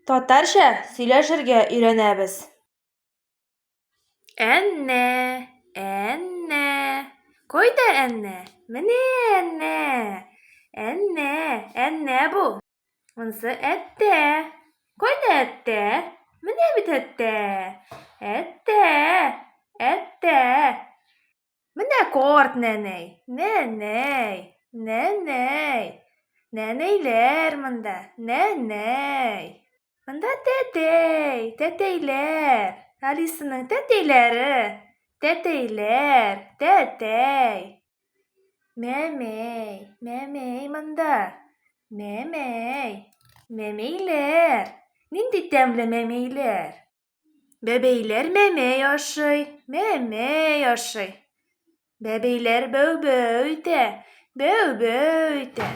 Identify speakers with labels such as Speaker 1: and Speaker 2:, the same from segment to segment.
Speaker 1: Tatarça сөйләшергә өйрәнәбез. Әннә, әннә. Кайда әннә? Менә әннә. Әннә, әннә бу. Монысы әттә. Кайда әттә? Менә бит әттә. Әттә, әттә. Менә карт нәнәй. Нәнәй, нәнәй. Нәнәйләр монда. Нәнәй. Монда тәтәй, тәтәйләр. Алисаның тәтәйләре. Тәтәйләр, тәтәй. Мәмәй, мәмәй монда. Мәмәй, мәмәйләр. Нинди тәмле мәмәйләр. Бәбәйләр мәмәй ашый. Мәмәй ашый. Бәбәйләр бәү-бәү итә. Бәү-бәү итә.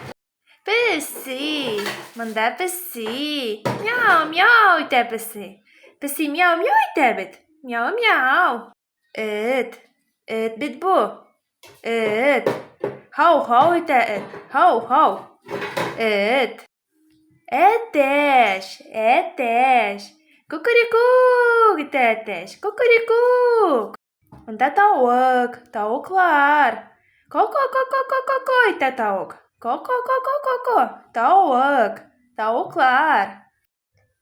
Speaker 1: Песи, монда песи. Мяу-мяу итә песи. Песи мяу-мяу итә бит. Мяу-мяу. Эт, эт бит бу. Эт. Һау-һау итә эт. Һау-һау. Эт. Әтәч, әтәч. Кукареку итә әтәч. Кукареку. Монда тауык, тауыклар. Ко-ко-ко-ко-ко-ко итә тауык. Ко-ко-ко-ко-ко-ко. Тауык, тауыклар.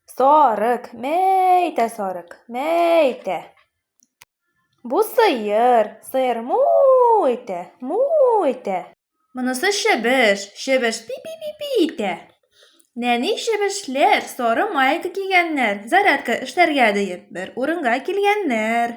Speaker 1: Сарык, мәй итә сарык. Мәй итә. Бу сыер. Сыер му итә. Му итә. Монысы чебеш. Чебеш пи-пи-пи-пи итә. Нәни чебешләр сары майка кигәннәр. Зарядка эшләргә диеп бер урынга килгәннәр.